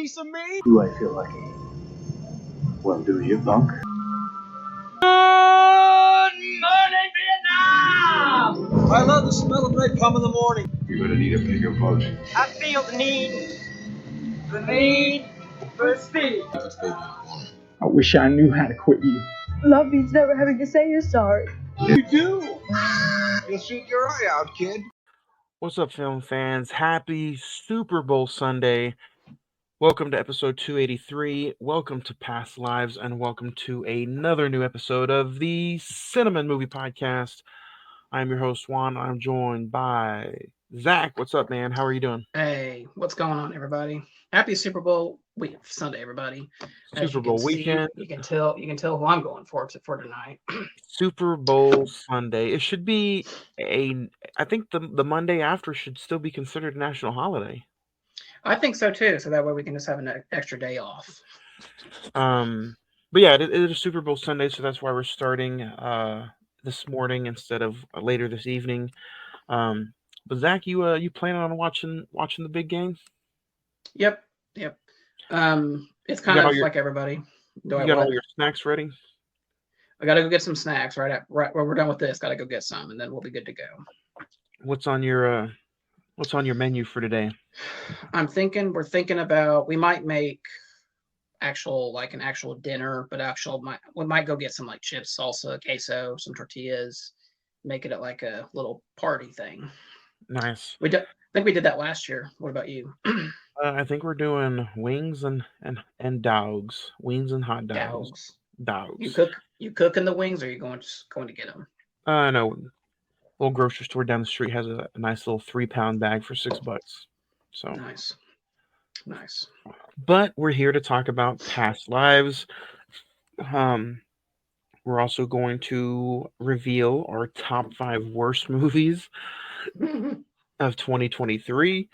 piece of me? Do I feel lucky? Well, do you, punk? Good morning, Vietnam! I love the smell of napalm in the morning. You're gonna need a bigger boat. I feel the need for speed. I wish I knew how to quit you. Love means never having to say you're sorry. You do. You'll shoot your eye out, kid. What's up, film fans? Happy Super Bowl Sunday. Welcome to episode 283. Welcome to Past Lives, and welcome to another new episode of the Cine-men movie podcast. I'm your host, Juan. I'm joined by Zach. What's up, man? How are you doing? Hey, what's going on, everybody? Happy Super Bowl Sunday, everybody. As Super you can Bowl see, weekend. You can tell who I'm going for tonight. Super Bowl Sunday. It should be I think the Monday after should still be considered a national holiday. I think so too. So that way we can just have an extra day off. But yeah, it is Super Bowl Sunday, so that's why we're starting this morning instead of later this evening. But Zach, you planning on watching the big game? Yep. It's kind of like everybody. You got all your snacks ready? I gotta go get some snacks right when we're done with this. Gotta go get some, and then we'll be good to go. What's on your menu for today? We're thinking about, we might make an actual dinner, but we might go get some like chips, salsa, queso, some tortillas, make it like a little party thing. Nice. I think we did that last year. What about you? I think we're doing wings and dogs. Wings and hot dogs. Dogs. You cooking the wings, or are you going to get them? No. Little grocery store down the street has a nice little 3-pound bag for $6. So nice. But we're here to talk about past lives. We're also going to reveal our top 5 worst movies of 2023.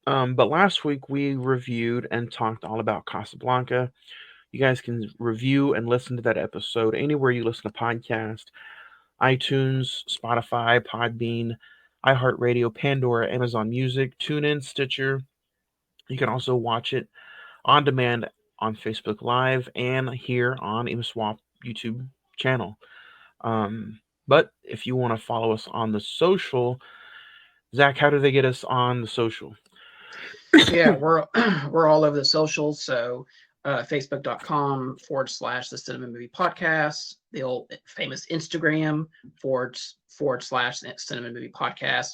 But last week we reviewed and talked all about Casablanca. You guys can review and listen to that episode anywhere you listen to podcasts. iTunes, Spotify, Podbean, iHeartRadio, Pandora, Amazon Music, TuneIn, Stitcher. You can also watch it on demand on Facebook Live and here on ImSwap YouTube channel. But if you want to follow us on the social, Zach, how do they get us on the social? Yeah, we're all over the socials. So Facebook.com / the Cine-men movie podcast, the old famous Instagram / Cine-men movie podcast,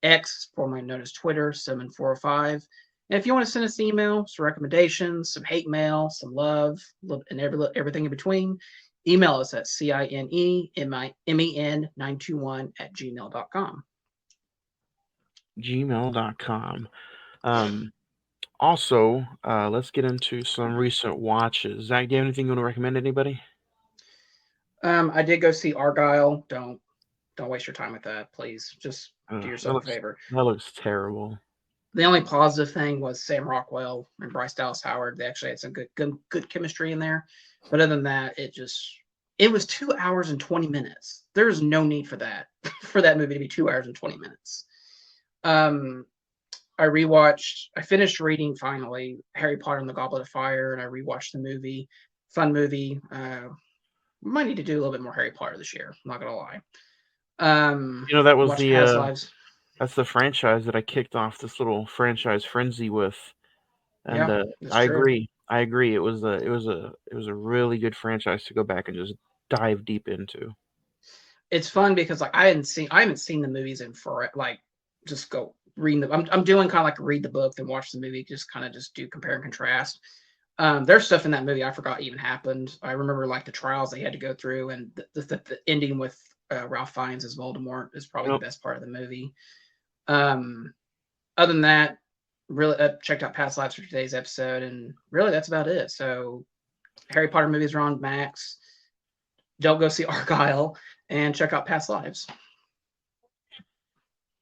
X, formerly known as Twitter, Cine-men405. And if you want to send us an email, some recommendations, some hate mail, some love, and everything in between, email us at cinemen921@gmail.com. gmail.com. Also, let's get into some recent watches. Zach, do you have anything you want to recommend to anybody? I did go see Argyle. Don't waste your time with that, please. Just do yourself a favor. That looks terrible. The only positive thing was Sam Rockwell and Bryce Dallas Howard. They actually had some good chemistry in there. But other than that, it was 2 hours and 20 minutes. There is no need for that movie to be 2 hours and 20 minutes. I finished reading finally Harry Potter and the Goblet of Fire, and I rewatched the movie. Fun movie. We might need to do a little bit more Harry Potter this year. I'm not gonna lie. That was that's the franchise that I kicked off this little franchise frenzy with, and I agree. It was a really good franchise to go back and just dive deep into. It's fun because I haven't seen the movies in just go reading them. I'm doing kind of like read the book then watch the movie, just do compare and contrast. There's stuff in that movie I forgot even happened. I remember like the trials they had to go through, and the ending with Ralph Fiennes as Voldemort is probably the best part of the movie. Other than that, really checked out past lives for today's episode, and really that's about it. So Harry Potter movies are on Max. Don't go see Argyle, and check out past lives.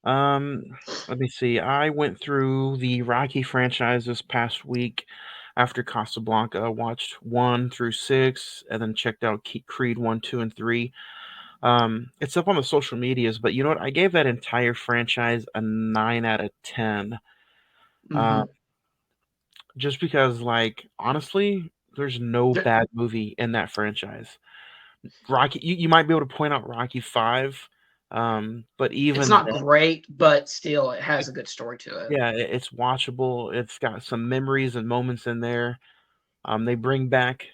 Let me see. I went through the Rocky franchise this past week after Casablanca. I watched 1 through 6 and then checked out Creed 1, 2, and 3. It's up on the social medias, but you know what? I gave that entire franchise a 9 out of 10. just because, like, honestly, there's no There- bad movie in that franchise. Rocky, you might be able to point out Rocky 5, but It's even not that, great, but still, it has a good story to it. yeah, it's watchable. It's got some memories and moments in there. They bring back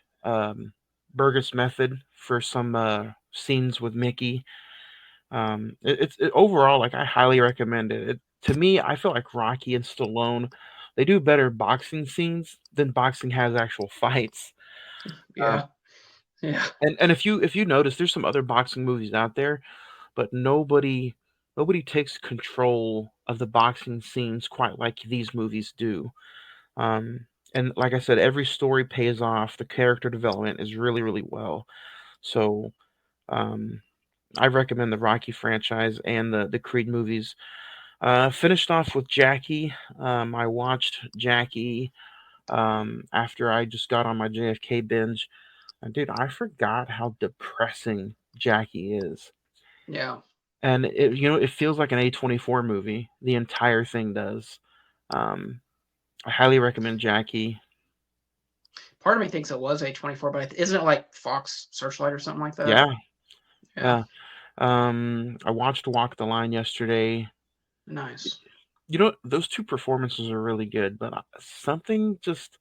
Burgess Method for some scenes with Mickey. Overall, like, I highly recommend it. To me, I feel like Rocky and Stallone, they do better boxing scenes than boxing has actual fights. Um, Yeah, yeah, and if you notice, there's some other boxing movies out there, but nobody takes control of the boxing scenes quite like these movies do. Um, and like I said, every story pays off. The character development is really, really well. So um, I recommend the Rocky franchise and the Creed movies. Finished off with Jackie. I watched Jackie after I just got on my JFK binge. And dude, I forgot how depressing Jackie is. yeah. And it feels like an A24 movie. The entire thing does. Um, I highly recommend Jackie. Part of me thinks it was A24, but isn't it like Fox Searchlight or something like that? Yeah, Yeah, yeah. I watched Walk the Line yesterday. nice. Those two performances are really good, but something just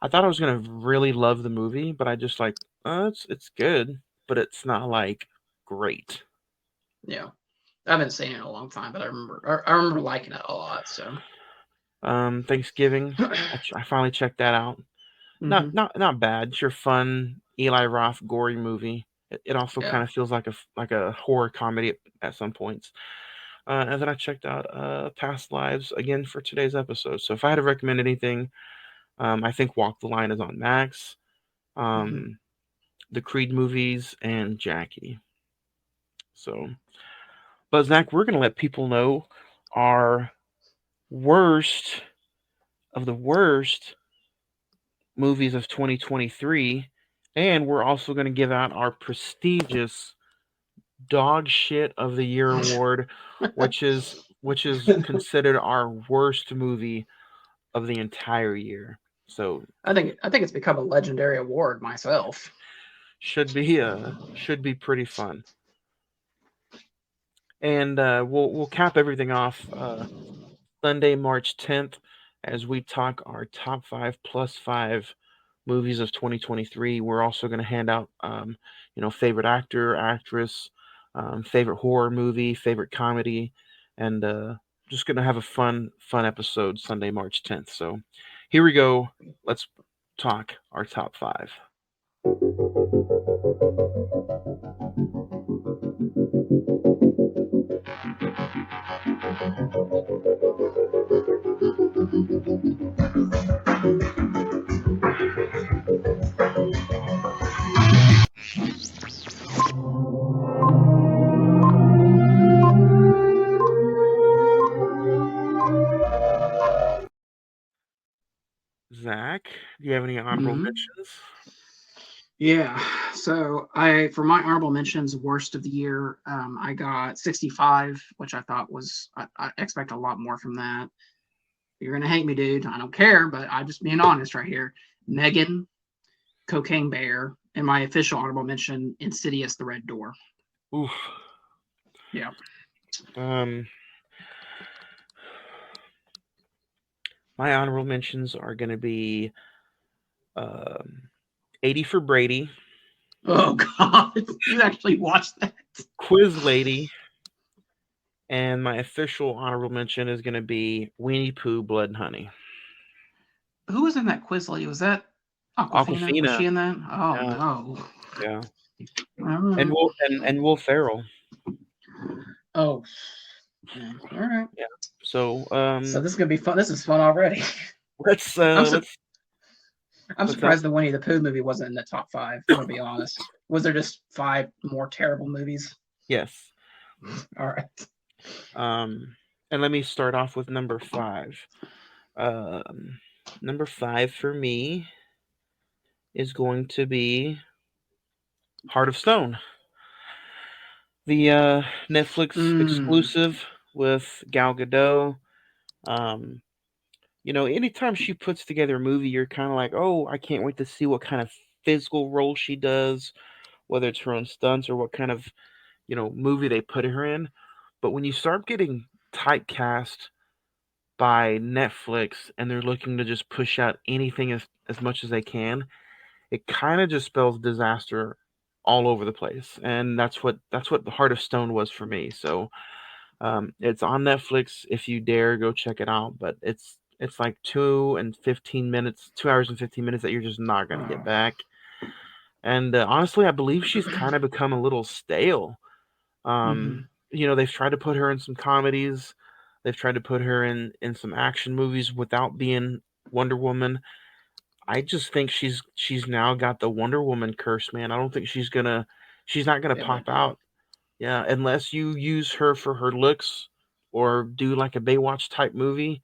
I thought I was gonna really love the movie, but I just like, it's good, but it's not like great. Yeah, I haven't seen it in a long time, but I remember liking it a lot. So, Thanksgiving, I finally checked that out. Not hmm, not not bad. It's your fun Eli Roth gory movie. It also kind yeah, of feels like a horror comedy at some points. And then I checked out Past Lives again for today's episode. So if I had to recommend anything, I think Walk the Line is on Max, hmm. um, the Creed movies, and Jackie. So, but Zach, we're gonna let people know our worst of the worst movies of 2023, and we're also going to give out our prestigious dog shit of the year award, which is considered our worst movie of the entire year. So I think it's become a legendary award myself. should be pretty fun. And we'll cap everything off Sunday, March 10th, as we talk our top 5 plus 5 movies of 2023. We're also going to hand out, favorite actor, actress, favorite horror movie, favorite comedy, and just going to have a fun episode Sunday, March 10th. So here we go. Let's talk our top 5. Zach, do you have any honorable Hmm. mentions? Yeah. So I for my honorable mentions, worst of the year, I got 65, which I thought was I expect a lot more from that. You're gonna hate me, dude. I don't care, but I'm just being honest right here. Megan, Cocaine Bear, and my official honorable mention, Insidious: The Red Door. Oof. Yeah. Um, my honorable mentions are going to be um, 80 for Brady, Oh God, you actually watched that? Quiz Lady, and my official honorable mention is going to be Weenie Pooh, Blood and Honey. Who was in that quiz lady? Was that Aquafina? Was Aquafina, she in that? Oh yeah, no. yeah, All right. and Will Ferrell, Oh. Yeah. All right. yeah. So So this is gonna be fun. This is fun already. let's I'm su- let's I'm what's that? surprised the Winnie the Pooh movie wasn't in the top five. I'm gonna be honest. Was there just five more terrible movies? Yes. All right. And let me start off with number 5. Um, Number 5 for me is going to be Heart of Stone, the Netflix Mm, exclusive with Gal Gadot. Um, anytime she puts together a movie, you're kind of like, oh, I can't wait to see what kind of physical role she does, whether it's her own stunts or what kind of, movie they put her in. But when you start getting typecast by Netflix and they're looking to just push out anything as much as they can, it kind of just spells disaster all over the place. And that's what the Heart of Stone was for me. So it's on Netflix. If you dare, go check it out. But it's like 2 hours and 15 minutes that you're just not gonna get Oh. back. And honestly, I believe she's kind of become a little stale. Mhm. They've tried to put her in some comedies. They've tried to put her in some action movies without being Wonder Woman. I just think she's now got the Wonder Woman curse, man. I don't think she's not gonna Yeah, pop maybe. out. Yeah, unless you use her for her looks or do like a Baywatch type movie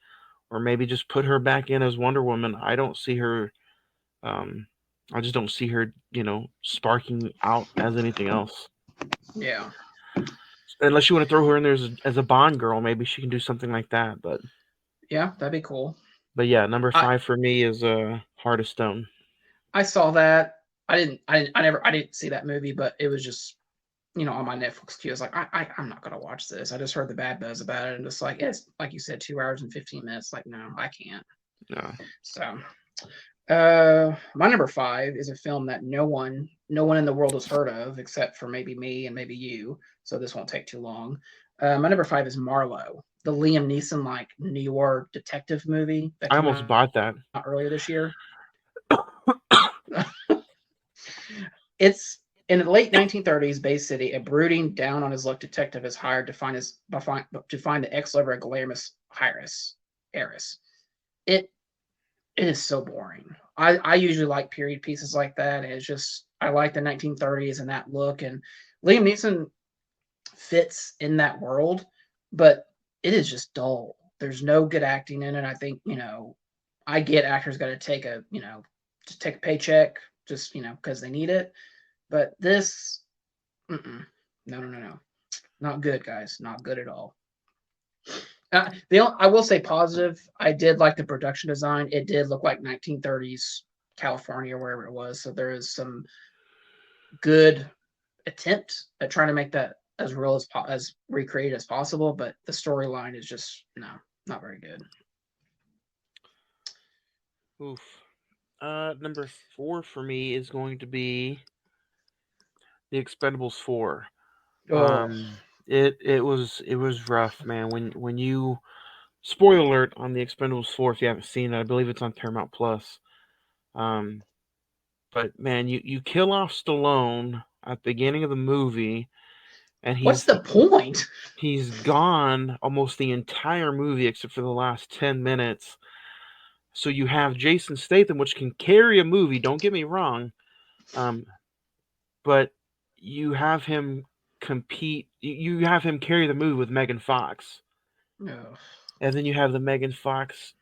or maybe just put her back in as Wonder Woman. I don't see her um I just don't see her, sparking out as anything else. Yeah. Unless you want to throw her in there as a Bond girl, maybe she can do something like that. Yeah, that'd be cool. But yeah, number I 5 for me is Heart of Stone. I saw that. I didn't see that movie, but it was just on my Netflix queue. I was like, I'm not gonna watch this. I just heard the bad buzz about it, and just like it's like you said, 2 hours and 15 minutes. Like, no, I can't. Yeah. So, my number 5 is a film that no one in the world has heard of except for maybe me and maybe you. So this won't take too long. My number 5 is Marlowe, the Liam Neeson like New York detective movie that I came almost out bought that. earlier this year. It's in the late 1930s Bay City. A brooding, down on his luck detective is hired to find the ex-lover of glamorous heiress. It it is so boring. I usually like period pieces like that. And it's just I like the 1930s and that look. And Liam Neeson fits in that world, but it is just dull. There's no good acting in it. I think I get actors got to take just take a paycheck, just because they need it. But this, mm-mm. No, not good, guys, not good at all. I will say positive. I did like the production design. It did look like 1930s California, or wherever it was. So there is some good attempt at trying to make that as real as recreated as possible. But the storyline is just not very good. Oof. Number 4 for me is going to be The Expendables 4. Oh, It was rough, man. When you spoiler alert on The Expendables 4 if you haven't seen it, I believe it's on Paramount Plus. Um, but man, you kill off Stallone at the beginning of the movie, and what's he's the point? he's gone almost the entire movie except for the last 10 minutes. So you have Jason Statham, which can carry a movie. Don't get me wrong, um, but you have him compete. You have him carry the movie with Megan Fox, Oh, and then you have the Megan Fox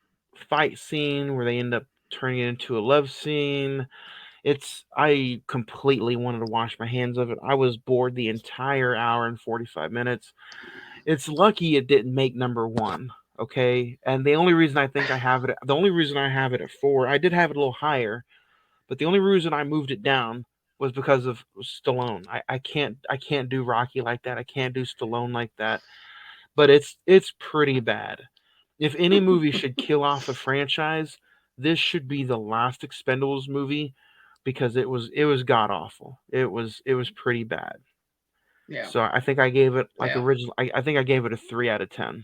fight scene where they end up turning it into a love scene. I completely wanted to wash my hands of it. I was bored the entire hour and 45 minutes. It's lucky it didn't make number 1, okay? And the only reason I have it at 4, I did have it a little higher, but the only reason I moved it down was because of Stallone. I can't do Rocky like that. I can't do Stallone like that. But it's pretty bad. If any movie should kill off a franchise, this should be the last Expendables movie because it was god awful. It was pretty bad. yeah, So I think I gave it like yeah, original. I think I gave it a 3 out of 10.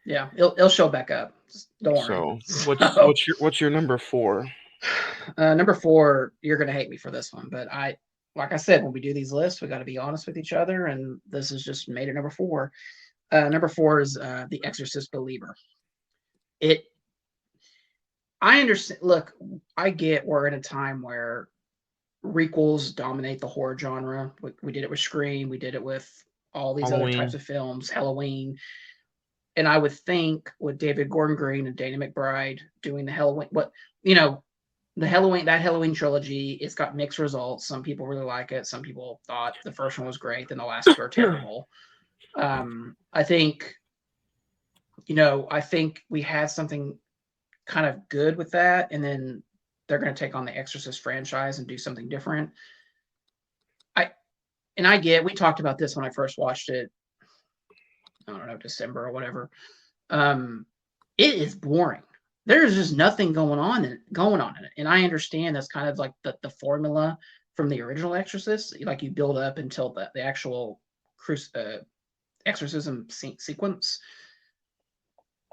yeah. It'll show back up. Just don't worry. So what's So, what's your what's your number 4? number 4, you're gonna hate me for this one, but like I said, when we do these lists, we got to be honest with each other, and this is just made it number 4. Number 4 is The Exorcist Believer. It. I understand. Look, I get we're in a time where requels dominate the horror genre. We did it with Scream. We did it with all these other types Halloween. of films, Halloween. And I would think with David Gordon Green and Dana McBride doing the Halloween, that Halloween trilogy, it's got mixed results. Some people really like it. Some people thought the first one was great, then the last two are terrible. I think we had something. kind of good with that, and then they're going to take on the Exorcist franchise and do something different. I get, we talked about this when I first watched it, I don't know, December or whatever. It is boring. There's just nothing going on in it. And I understand that's kind of like the formula from the original Exorcist. Like you build up until the actual exorcism sequence.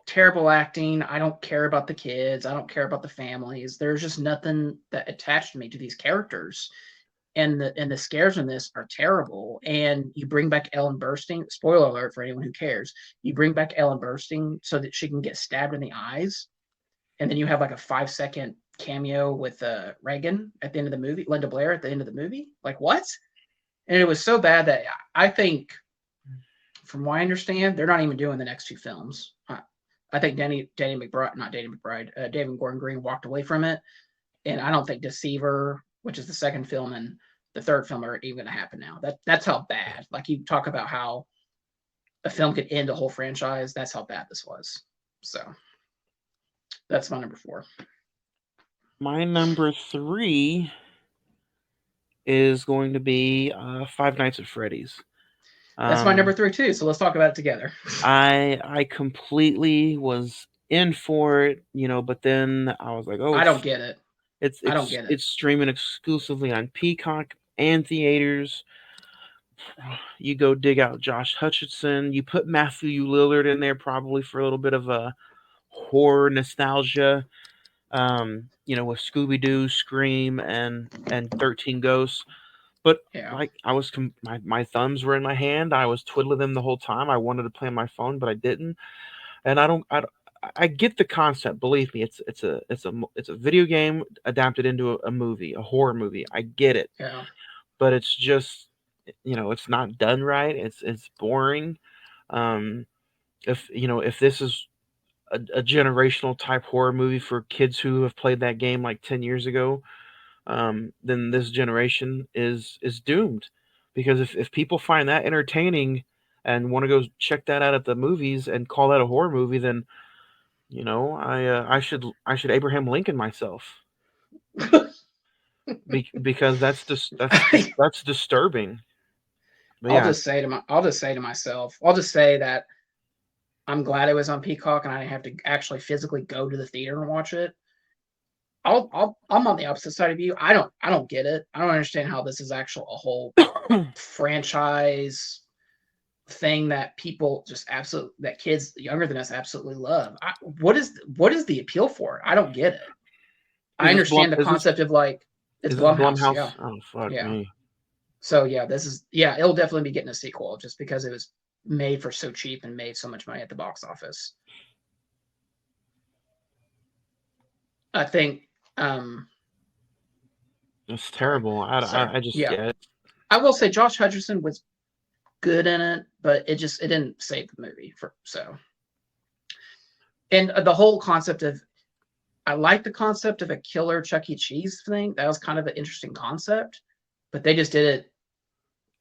Terrible acting. I don't care about the kids. I don't care about the families. There's just nothing that attached me to these characters. And the scares in this are terrible. And you bring back Ellen Burstyn. Spoiler alert for anyone who cares. You bring back Ellen Burstyn so that she can get stabbed in the eyes, and then you have like a 5-second cameo with Reagan at the end of the movie, Linda Blair at the end of the movie. Like what? And it was so bad that I think, from what I understand, they're not even doing the next two films. I think David Gordon Green walked away from it, and I don't think Deceiver, which is the second film, and the third film are even going to happen now. That's how bad. Like you talk about how a film could end a whole franchise. That's how bad this was. So that's my number 4. My number 3 is going to be Five Nights at Freddy's. That's my number 3 too. So let's talk about it together. I completely was in for it, but then I was like, oh, I don't get it. I don't get it. It's streaming exclusively on Peacock and theaters. You go dig out Josh Hutcherson. You put Matthew Lillard in there probably for a little bit of a horror nostalgia. With Scooby-Doo, Scream, and 13 Ghosts. But like I was, my thumbs were in my hand. I was twiddling them the whole time. I wanted to play on my phone, but I didn't. And I get the concept. Believe me, it's a video game adapted into a movie, a horror movie. I get it. Yeah. But it's just, it's not done right. It's boring. If this is a generational type horror movie for kids who have played that game like 10 years ago, then this generation is doomed. Because if people find that entertaining and want to go check that out at the movies and call that a horror movie, then I should Abraham Lincoln myself. Because that's disturbing. But I'll just say to myself, I'll just say that I'm glad it was on Peacock and I didn't have to actually physically go to the theater and watch it. I'm on the opposite side of you. I don't get it. I don't understand how this is actually a whole franchise thing that people just that kids younger than us absolutely love. What is the appeal for it? I don't get it. I understand the concept of like it's Blumhouse. Yeah. Oh fuck me. So it'll definitely be getting a sequel just because it was made for so cheap and made so much money at the box office. I think it's terrible. I just get it. I will say Josh Hutcherson was good in it, but it didn't save the movie and the whole concept of, I like the concept of a killer Chuck E. Cheese thing. That was kind of an interesting concept, but they just did it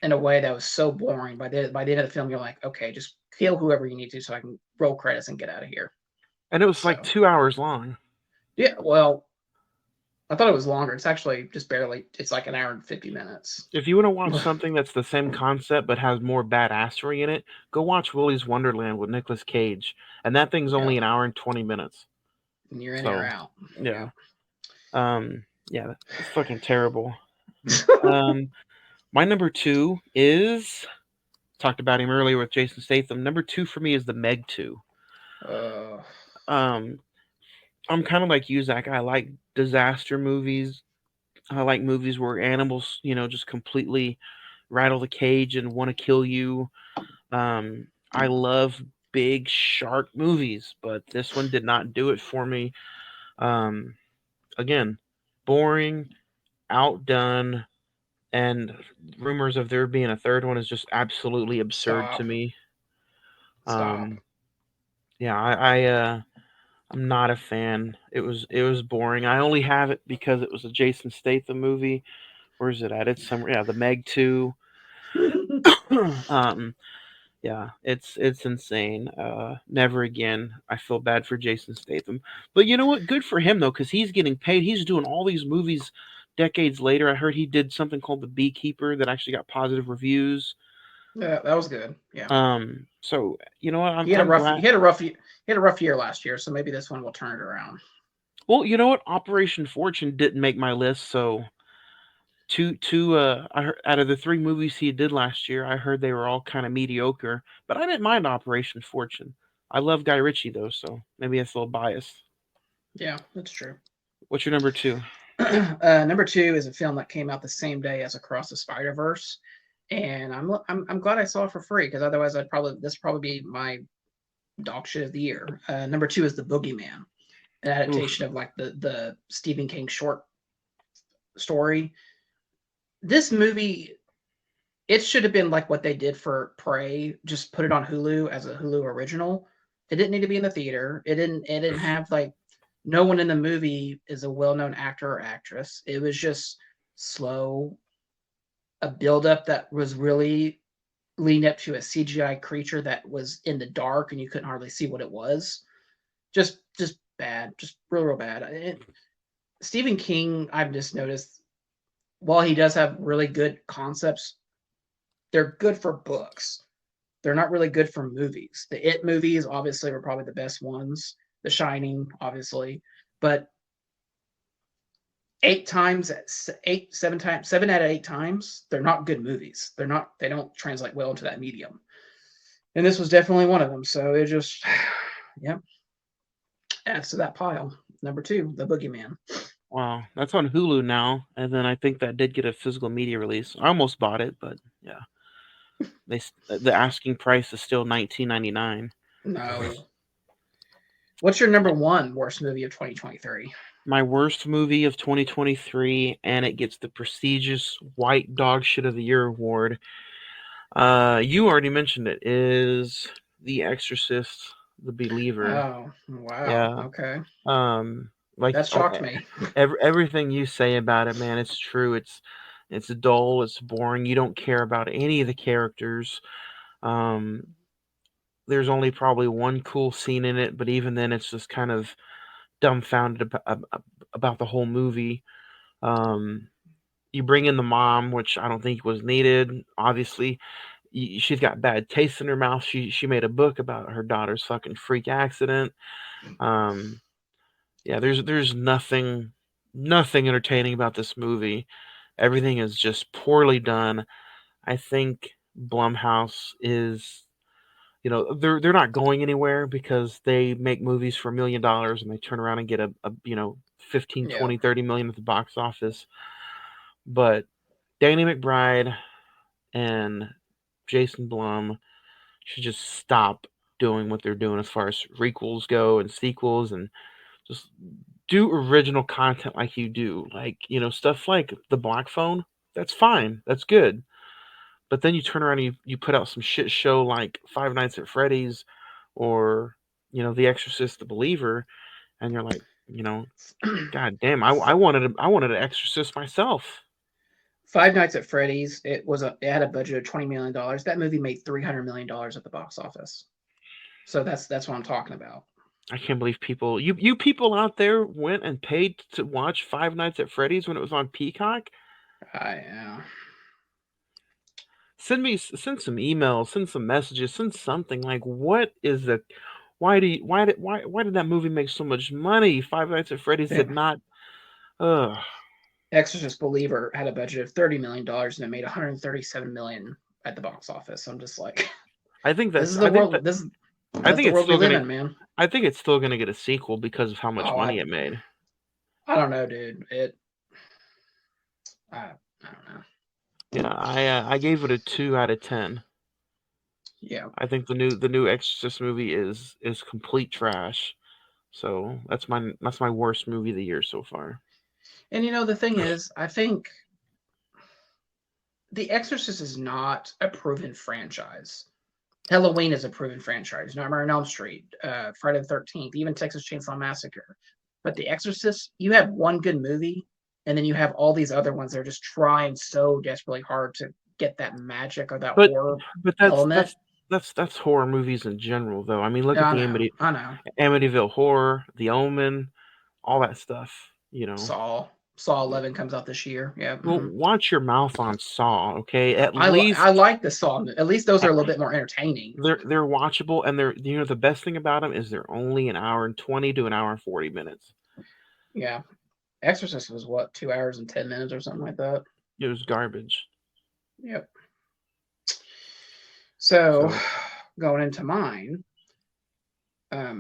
in a way that was so boring. By the end of the film, you're like, okay, just kill whoever you need to so I can roll credits and get out of here. And it was like 2 hours long. Yeah, well, I thought it was longer. It's actually just barely. It's like an hour and 50 minutes. If you want to watch something that's the same concept but has more badassery in it, go watch Willy's Wonderland with Nicolas Cage, and that thing's only an hour and 20 minutes. And you're in or out. Yeah. Yeah, it's fucking terrible. My number 2 is, talked about him earlier with Jason Statham. Number 2 for me is the Meg 2. I'm kind of like you, Zach. I like disaster movies. I like movies where animals, just completely rattle the cage and want to kill you. I love big shark movies, but this one did not do it for me. Again, boring, outdone, and rumors of there being a third one is just absolutely absurd to me. Yeah, I'm not a fan. It was boring. I only have it because it was a Jason Statham movie. Where is it at? It's somewhere. Yeah, the Meg 2. Yeah, it's insane. Never again. I feel bad for Jason Statham, but you know what? Good for him though, because he's getting paid. He's doing all these movies decades later. I heard he did something called The Beekeeper that actually got positive reviews. Yeah, that was good. Yeah. So you know what? He had a I'm rough glad. he had a rough he had a rough year last year, so maybe this one will turn it around. Well, you know what? Operation Fortune didn't make my list, so two I heard, out of the three movies he did last year, I heard they were all kind of mediocre, but I didn't mind Operation Fortune. I love Guy Ritchie though, so maybe that's a little biased. Yeah, that's true. What's your number two? Number two is a film that came out the same day as Across the Spider Verse, and I'm glad I saw it for free because otherwise this would probably be my dog shit of the year. Number two is The Boogeyman, an Oof. adaptation of like the Stephen King short story. This movie, it should have been like what they did for Prey, just put it on Hulu as a Hulu original. It didn't need to be in the theater. It didn't have like no one in the movie is a well-known actor or actress. It was just slow, a buildup that was really leading up to a CGI creature that was in the dark and you couldn't hardly see what it was. Just bad, just real bad. Stephen King, I've just noticed, while he does have really good concepts, they're good for books. They're not really good for movies. The It movies obviously were probably the best ones. The Shining, obviously, but seven out of 8 times, they're not good movies. They don't translate well into that medium. And this was definitely one of them. So it just, yeah, adds to that pile. Number two, The Boogeyman. Wow, that's on Hulu now, and then I think that did get a physical media release. I almost bought it, but yeah, the asking price is still 19.99. No. What's your number one worst movie of 2023? My worst movie of 2023, and it gets the prestigious White Dog Shit of the Year award. You already mentioned it. Is The Exorcist, The Believer? Oh, wow. Yeah. Okay. Like That shocked me. everything you say about it, man, it's true. It's dull. It's boring. You don't care about any of the characters. Um, there's only probably one cool scene in it, but even then, it's just kind of dumbfounded about the whole movie. Um, you bring in the mom, which I don't think was needed. Obviously, she's got bad taste in her mouth. She made a book about her daughter's fucking freak accident. Um, yeah, there's nothing entertaining about this movie. Everything is just poorly done. I think Blumhouse is, they're not going anywhere because they make movies for $1 million and they turn around and get a 15, Yeah. 20, 30 million at the box office. But Danny McBride and Jason Blum should just stop doing what they're doing as far as requels go and sequels, and just do original content like you do. Like, stuff like The Black Phone, that's fine. That's good. But then you turn around and you put out some shit show like Five Nights at Freddy's or, The Exorcist, The Believer, and you're like, God damn, I wanted an Exorcist myself. Five Nights at Freddy's. It had a budget of $20 million. That movie made $300 million at the box office. So that's what I'm talking about. I can't believe you people out there went and paid to watch Five Nights at Freddy's when it was on Peacock. Yeah. Send some emails, send some messages, send something. Like, what is the why did that movie make so much money? Five Nights at Freddy's did not. Ugh. Exorcist Believer had a budget of $30 million and it made $137 million at the box office. I'm just like, I think this that's is the I think world. that That's I think the it's world we still live gonna in, man. I think it's still gonna get a sequel because of how much Oh, money it made. I don't know, dude. I don't know. Yeah, I gave it a 2 out of 10. Yeah. I think the new Exorcist movie is complete trash. So that's my worst movie of the year so far. And the thing is, I think The Exorcist is not a proven franchise. Halloween is a proven franchise. Nightmare on Elm Street, Friday the 13th, even Texas Chainsaw Massacre. But The Exorcist, you have one good movie, and then you have all these other ones that are just trying so desperately hard to get that magic or that But horror but element. that's horror movies in general, though. I mean, look Yeah, at I the know. I know. Amityville Horror, The Omen, all that stuff. Saw 11 comes out this year. Yeah. Well, watch your mouth on Saw, okay? At I least like the Saw. At least those are a little bit more entertaining. they're watchable, and they're the best thing about them is they're only an hour and 20 to an hour and 40 minutes. Yeah. Exorcist was what, 2 hours and 10 minutes or something like that. It was garbage. Yep. So So going into mine, I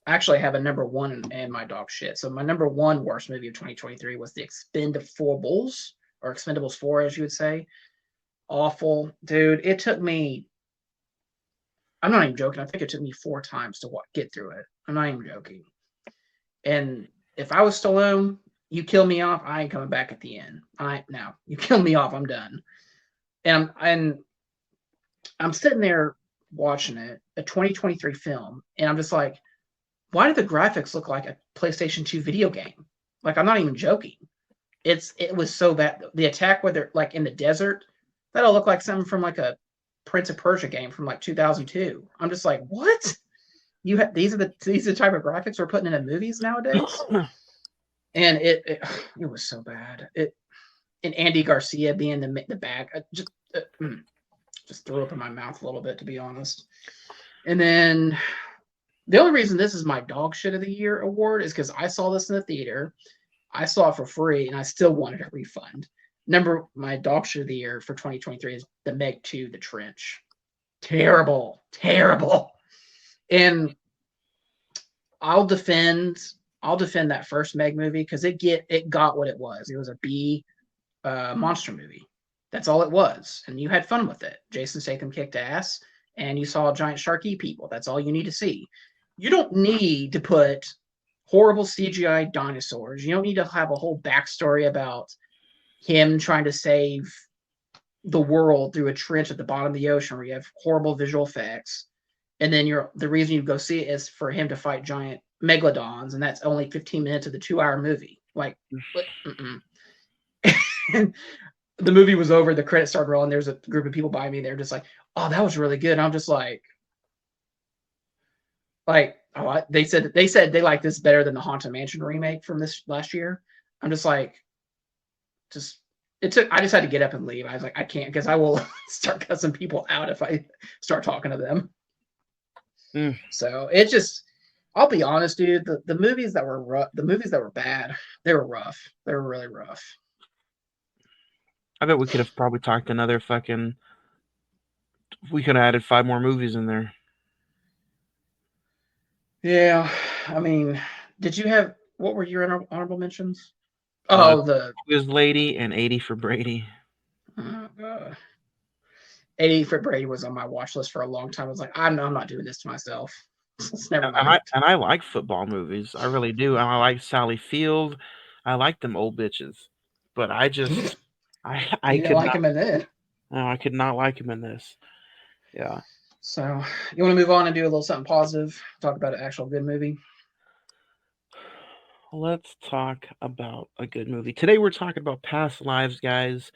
actually have a number one and my dog shit. So my number one worst movie of 2023 was The Expendables, or Expendables 4, as you would say. Awful, dude. It took me. I'm not even joking. I think it took me 4 times to get through it. I'm not even joking. And if I was Stallone, you kill me off, I ain't coming back at the end. Now you kill me off, I'm done. And I'm sitting there watching it, a 2023 film, and I'm just like, why do the graphics look like a PlayStation 2 video game? Like, I'm not even joking. It was so bad. The attack where they're like in the desert, that'll look like something from like a Prince of Persia game from like 2002. I'm just like, what? These are the type of graphics we're putting into movies nowadays? And it was so bad. And Andy Garcia being the bag, just threw up in my mouth a little bit, to be honest. And then the only reason this is my dog shit of the year award is because I saw this in the theater. I saw it for free, and I still wanted a refund. My dog shit of the year for 2023 is The Meg 2, The Trench. Terrible. And I'll defend that first Meg movie because it got what it was. It was a B monster movie. That's all it was, and you had fun with it. Jason Statham kicked ass, and you saw giant shark eat people. That's all you need to see. You don't need to put horrible CGI dinosaurs. You don't need to have a whole backstory about him trying to save the world through a trench at the bottom of the ocean where you have horrible visual effects. And then the reason you go see it is for him to fight giant megalodons, and that's only 15 minutes of the 2-hour movie. Like, and the movie was over, the credits started rolling, there's a group of people by me, they're just like, oh, that was really good. And I'm just like, they said they like this better than the Haunted Mansion remake from this last year. I'm just like, I just had to get up and leave. I was like, I can't, because I will start cussing people out if I start talking to them. So it just, I'll be honest, dude. The movies that were rough, the movies that were bad, they were rough. They were really rough. I bet we could have probably talked another fucking. We could have added 5 more movies in there. Yeah, I mean, what were your honorable mentions? The Quiz Lady and 80 for Brady. 80 for Brady was on my watch list for a long time. I was like, I'm not doing this to myself. Never And mind. I like football movies. I really do. And I like Sally Field. I like them old bitches. But I just I didn't could like not. him in it. No, I could not like him in this. Yeah. So you want to move on and do a little something positive? Talk about an actual good movie. Let's talk about a good movie. Today we're talking about Past Lives, guys.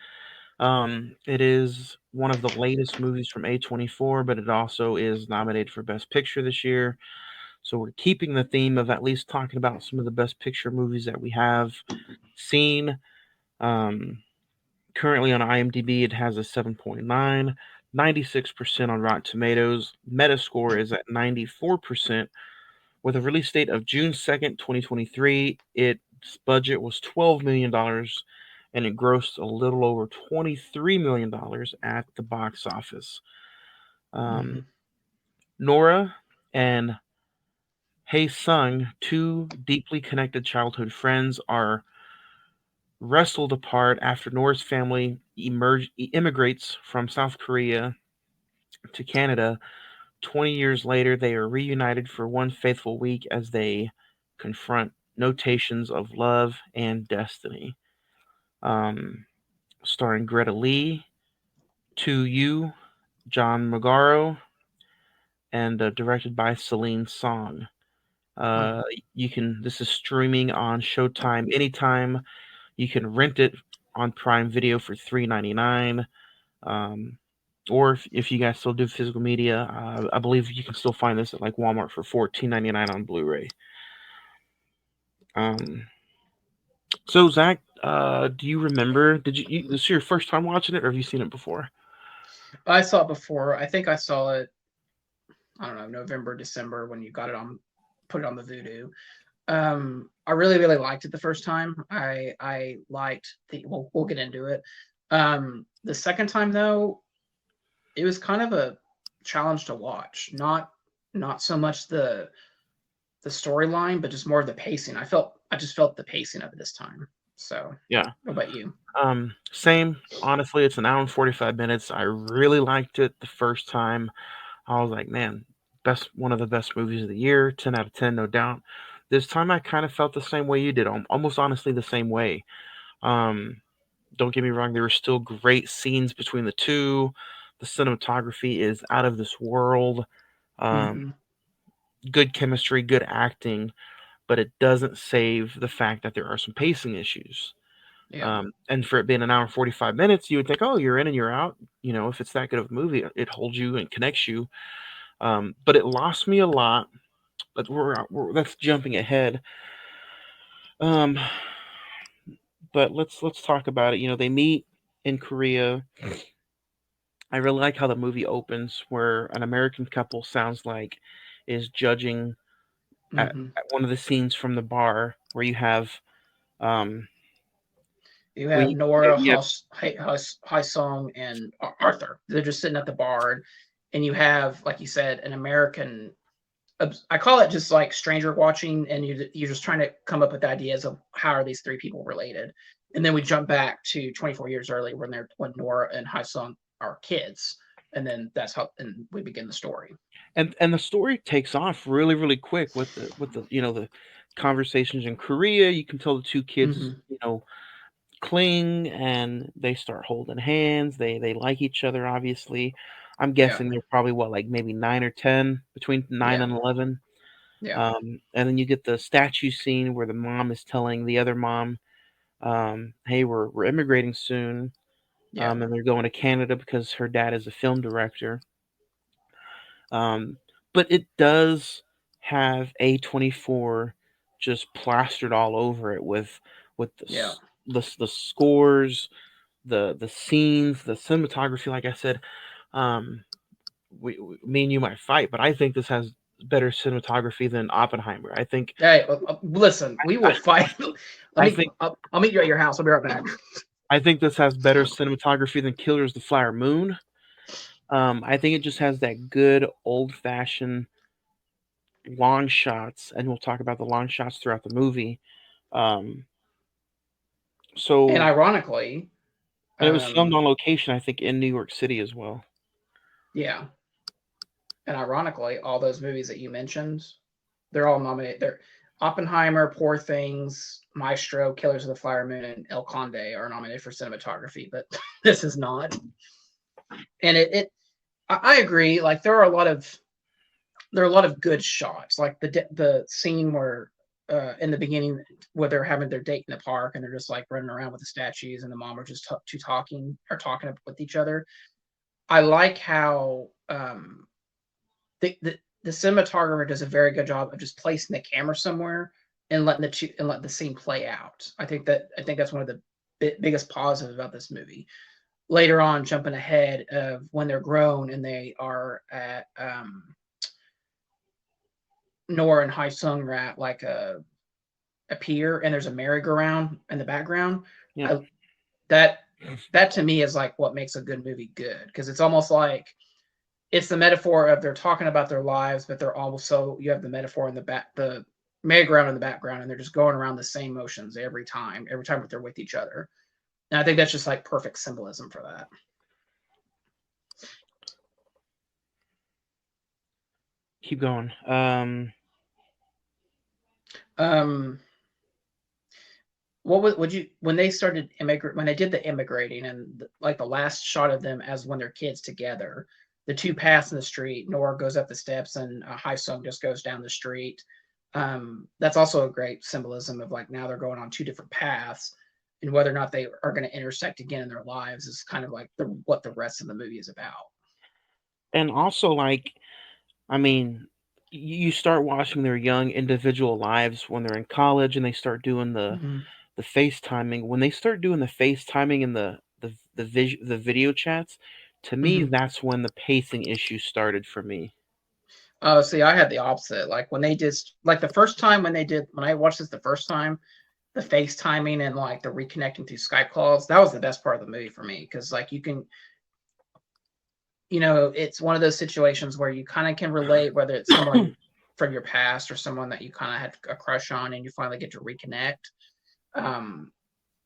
It is one of the latest movies from A24, but it also is nominated for Best Picture this year. So we're keeping the theme of at least talking about some of the Best Picture movies that we have seen. Currently on IMDb, it has a 7.9, 96% on Rotten Tomatoes. Metascore is at 94%. With a release date of June 2nd, 2023, its budget was $12 million, and it grossed a little over $23 million at the box office. Nora and Hae Sung, 2 deeply connected childhood friends, are wrestled apart after Nora's family immigrates from South Korea to Canada. 20 years later, they are reunited for one faithful week as they confront notations of love and destiny. Starring Greta Lee, Tu Yu, John Magaro, and directed by Celine Song. This is streaming on Showtime anytime. You can rent it on Prime Video for $3.99. or if you guys still do physical media, I believe you can still find this at like Walmart for $14.99 on Blu-ray. Um, so Zach, do you remember? This is your first time watching it, or have you seen it before? I saw it before. I think I saw it, I don't know, November, December when you got it on, put it on the Vudu. I really, really liked it the first time. I liked the, we'll get into it. The second time though, it was kind of a challenge to watch. Not so much the storyline, but just more of the pacing. I just felt the pacing of it this time. So Yeah. what about you? Same. Honestly, it's an hour and 45 minutes. I really liked it the first time. I was like, man, one of the best movies of the year. 10 out of 10, no doubt. This time I kind of felt the same way you did. Almost honestly the same way. Um, don't get me wrong, there were still great scenes between the two. The cinematography is out of this world. Um, Mm-hmm. Good chemistry, good acting, but it doesn't save the fact that there are some pacing issues. Yeah. And for it being an hour and 45 minutes, you would think, oh, you're in and you're out. You know, if it's that good of a movie, it holds you and connects you. But it lost me a lot. But that's jumping ahead. Um, but let's talk about it. You know, they meet in Korea. I really like how the movie opens, where an American couple sounds like is judging Mm-hmm. at one of the scenes from the bar, where you have um, You have we Nora, you have High Song, and Arthur. They're just sitting at the bar, and you have, like you said, an American. I call it just like stranger watching, and you're just trying to come up with ideas of how are these three people related, and then we jump back to 24 years earlier when Nora and High Song are kids, and then that's how and we begin the story. and the story takes off really quick with the the conversations in Korea. You can tell the two kids Mm-hmm. cling and they start holding hands. They like each other, obviously. I'm Yeah, guessing they're probably what, like maybe 9 or 10, between 9 yeah, and 11. yeah, And then you get the statue scene where the mom is telling the other mom, hey, we're immigrating soon. yeah, And they're going to Canada because her dad is a film director. Um, but it does have A24 just plastered all over it with yeah. the scores, the scenes, the cinematography. Like I said, um, me and you might fight, but I think this has better cinematography than Oppenheimer. Hey, listen, we will I, fight. I think I'll meet you at your house. I'll be right back. I think this has better cinematography than Killers of the Flower Moon. I think it just has that good old fashioned long shots, and we'll talk about the long shots throughout the movie. Um, And so, ironically, and it was filmed um, on location, I think, in New York City as well. yeah, and ironically, all those movies that you mentioned, they're all nominated. They're Oppenheimer, Poor Things, Maestro, Killers of the Flower Moon, and El Conde are nominated for cinematography, but this is not. And I agree. Like there are a lot of good shots, like the scene where in the beginning where they're having their date in the park and they're just like running around with the statues and the mom are just talking with each other. I like how the cinematographer does a very good job of just placing the camera somewhere and letting the scene play out. I think that's one of the biggest positives about this movie. Later on, jumping ahead of when they're grown and they are at Nora and Hai Sung are at like a pier and there's a merry-go-round in the background. Yeah. I that that to me is like what makes a good movie good, because it's almost like it's the metaphor of they're talking about their lives, but they're also you have the metaphor in the merry-go-round in the background, and they're just going around the same motions every time that they're with each other. And I think that's just like perfect symbolism for that. Keep going. Um, what would you when they started when they did the immigrating and like the last shot of them as when they're kids together, the two pass in the street. Nora goes up the steps and Hai Sung just goes down the street. That's also a great symbolism of like now they're going on two different paths, and whether or not they are going to intersect again in their lives is kind of like what the rest of the movie is about. And also, like, I mean, you start watching their young individual lives when they're in college and they start doing Hmm. the FaceTiming. When they start doing the FaceTiming and the video chats, to me, Hmm. that's when the pacing issue started for me. Oh, see, I had the opposite. Like when they did, like the first time when I watched this the first time, the FaceTiming and like the reconnecting through Skype calls, that was the best part of the movie for me because like you can, it's one of those situations where you kind of can relate, whether it's someone from your past or someone that you kind of had a crush on, and you finally get to reconnect. Um,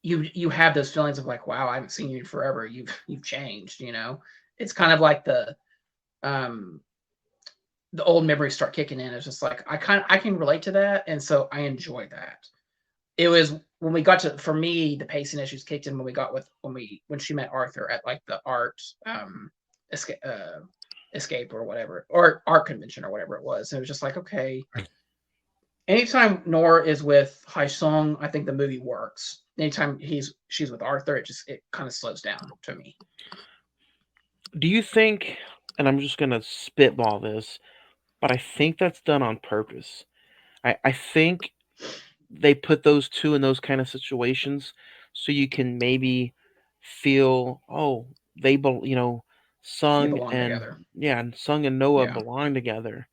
you have those feelings of like, wow, I haven't seen you in forever. You've changed. It's kind of like um the old memories start kicking in. It's just like I can relate to that, and so I enjoy that. It was when we got to for me the pacing issues kicked in when we got with when she met Arthur at like the art escape escape or whatever, or art convention or whatever it was. And it was just like, okay, anytime Nora is with Hai Sung, I think the movie works. Anytime she's with Arthur, it kind of slows down to me. Do you think, and I'm just gonna spitball this, but I think that's done on purpose. I think they put those two in those kind of situations so you can maybe feel, oh, They Sung belong and together. yeah, and Sung and Noah Yeah, belong together.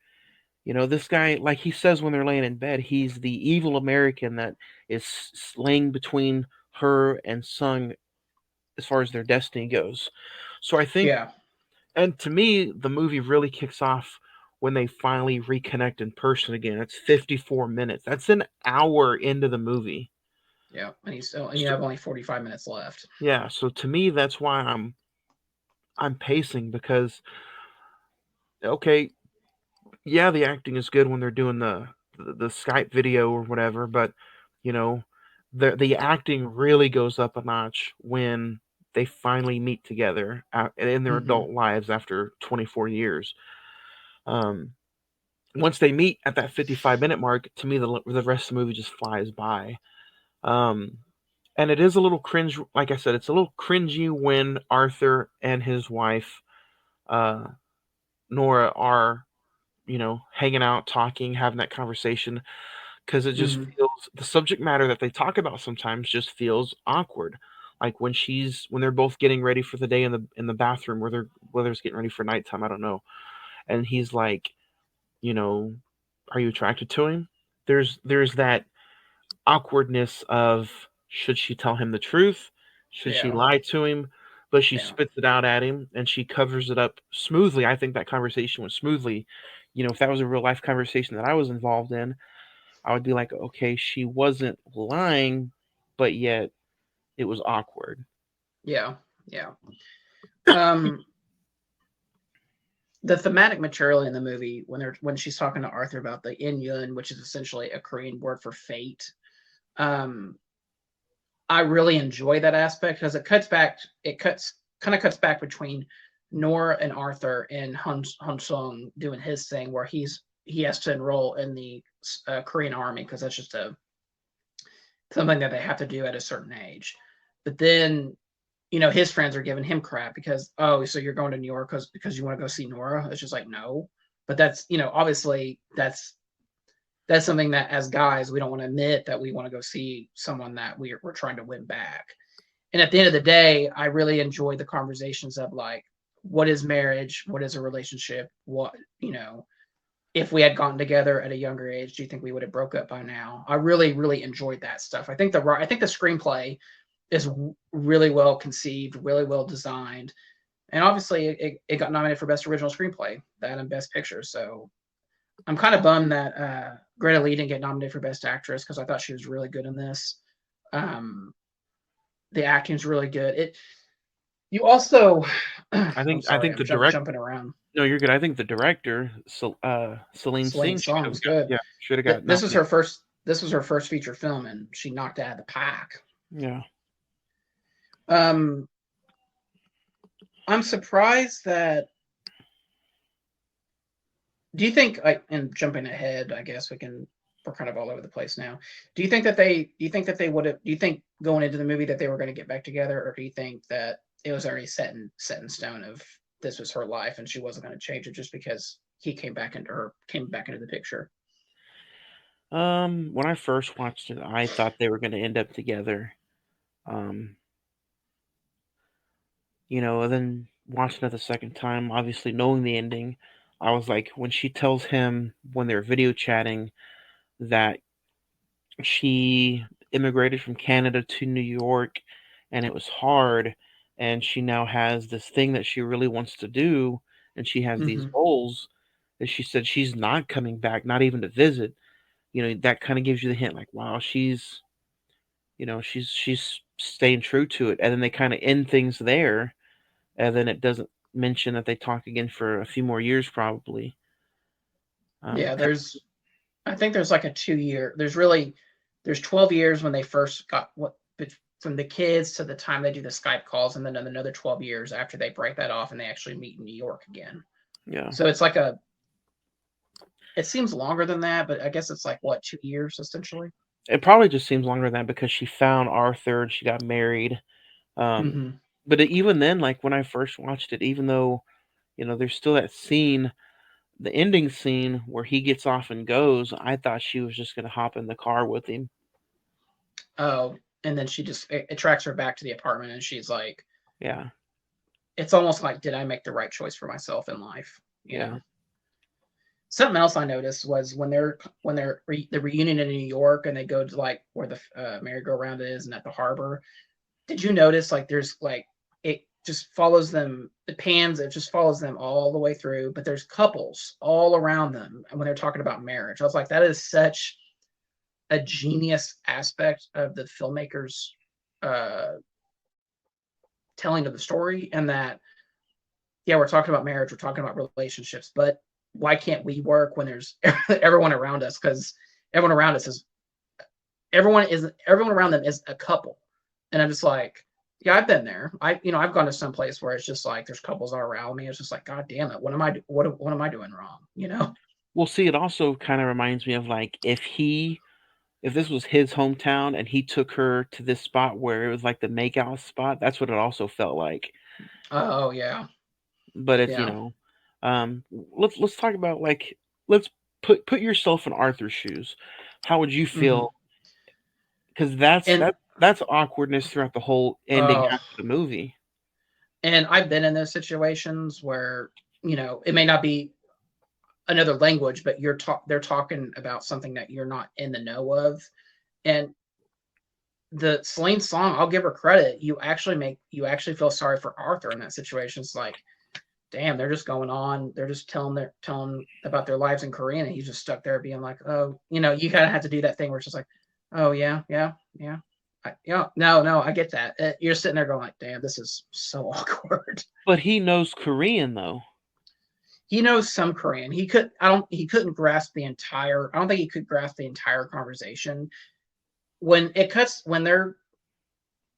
This guy, like he says when they're laying in bed, he's the evil American that is laying between her and Sung as far as their destiny goes. So I think, yeah, and to me, the movie really kicks off when they finally reconnect in person again. It's 54 minutes. That's an hour into the movie. yeah. And you So, have only 45 minutes left. yeah, so to me that's why I'm pacing because okay, yeah, the acting is good when they're doing the Skype video or whatever, but you know, the acting really goes up a notch when they finally meet together in their Hmm. adult lives after 24 years. Um, Once they meet at that 55-minute mark, to me the rest of the movie just flies by. Um, and it is a little cringe. Like I said, it's a little cringy when Arthur and his wife, uh, Nora, are hanging out, talking, having that conversation, because it just Hmm. feels the subject matter that they talk about sometimes just feels awkward. Like when they're both getting ready for the day in the bathroom, whether it's getting ready for nighttime, I don't know. And he's like, you know, are you attracted to him? There's that awkwardness of should she tell him the truth? Should she Yeah, lie to him? But she yeah, spits it out at him and she covers it up smoothly. I think that conversation went smoothly. If that was a real life conversation that I was involved in, I would be like, okay, she wasn't lying, but yet it was awkward. yeah, yeah. Um, the thematic material in the movie when she's talking to Arthur about the Yin Yun, which is essentially a Korean word for fate. Um, I really enjoy that aspect because it cuts back between Nora and Arthur and Hun Sung doing his thing where he has to enroll in the Korean army because that's just something that they have to do at a certain age. But then his friends are giving him crap because, oh, so you're going to New York because you want to go see Nora. It's just like, no. But that's obviously that's something that as guys we don't want to admit that we want to go see someone that we're trying to win back. And at the end of the day, I really enjoyed the conversations of like, what is marriage? What is a relationship? What if we had gotten together at a younger age, do you think we would have broke up by now? I really, really enjoyed that stuff. I think the screenplay is really well conceived, really well designed, and obviously it got nominated for best original screenplay, that and best picture. So I'm kind of bummed that Greta Lee didn't get nominated for best actress because I thought she was really good in this. Um, the acting's really good. You also, I I'm think I sorry, think I'm the direct jumping around. No, you're good. I think the director, Celine Celine Singh, should Song have was got good. This was nominated. her first. This was her first feature film, and she knocked it out of the park. Yeah. Um, I'm surprised that. Do you think? And jumping ahead, I guess we're kind of all over the place now. Do you think that they would have? Do you think going into the movie that they were going to get back together, or do you think that it was already set in stone of this was her life and she wasn't going to change it just because he came back into the picture. When I first watched it, I thought they were going to end up together. Um, and then watching it the second time, obviously knowing the ending, I was like, when she tells him when they're video chatting that she immigrated from Canada to New York and it was hard, and she now has this thing that she really wants to do, and she has these Mm-hmm. goals, and she said she's not coming back, not even to visit. That kind of gives you the hint, like, wow, she's staying true to it. And then they kind of end things there, and then it doesn't mention that they talk again for a few more years, probably. Yeah, I think there's like a 2 year. There's 12 years when they first got from the kids to the time they do the Skype calls, and then another 12 years after they break that off and they actually meet in New York again. Yeah. So it's it seems longer than that, but I guess it's like what, 2 years essentially. It probably just seems longer than that because she found Arthur and she got married. Mm-hmm. But even then, like when I first watched it, even though there's still that scene, the ending scene where he gets off and goes, I thought she was just gonna hop in the car with him. Oh, and then it tracks her back to the apartment, and she's like, Yeah. it's almost like, did I make the right choice for myself in life? Yeah. Something else I noticed was when the reunion in New York and they go to like where the merry-go-round is and at the harbor. Did you notice like there's like it just follows them, it just follows them all the way through, but there's couples all around them, and when they're talking about marriage, I was like, that is such a genius aspect of the filmmakers uh telling of the story, and that, yeah, we're talking about marriage, we're talking about relationships, but why can't we work when there's everyone around us? Because everyone around us is everyone around them is a couple. And I'm just like, yeah, I've been there. I've gone to some place where it's just like there's couples all around me. It's just like, God damn it, what am I doing wrong? Well, see, it also kind of reminds me of like if this was his hometown and he took her to this spot where it was like the makeout spot, that's what it also felt like. Oh yeah. But it's Yeah. let's talk about, like, let's put yourself in Arthur's shoes. How would you feel? Because And that's awkwardness throughout the whole ending uh half of the movie. and I've been in those situations where, it may not be another language, but they're talking about something that you're not in the know of. And the Celine song, I'll give her credit. You actually feel sorry for Arthur in that situation. It's like, damn, they're just going on. They're just telling about their lives in Korea, and he's just stuck there being like, oh, you kind of have to do that thing where it's just like, oh yeah, yeah, yeah. No, I get that. You're sitting there going like, damn, this is so awkward. But he knows Korean though. He knows some Korean. He couldn't grasp the entire. I don't think he could grasp the entire conversation. When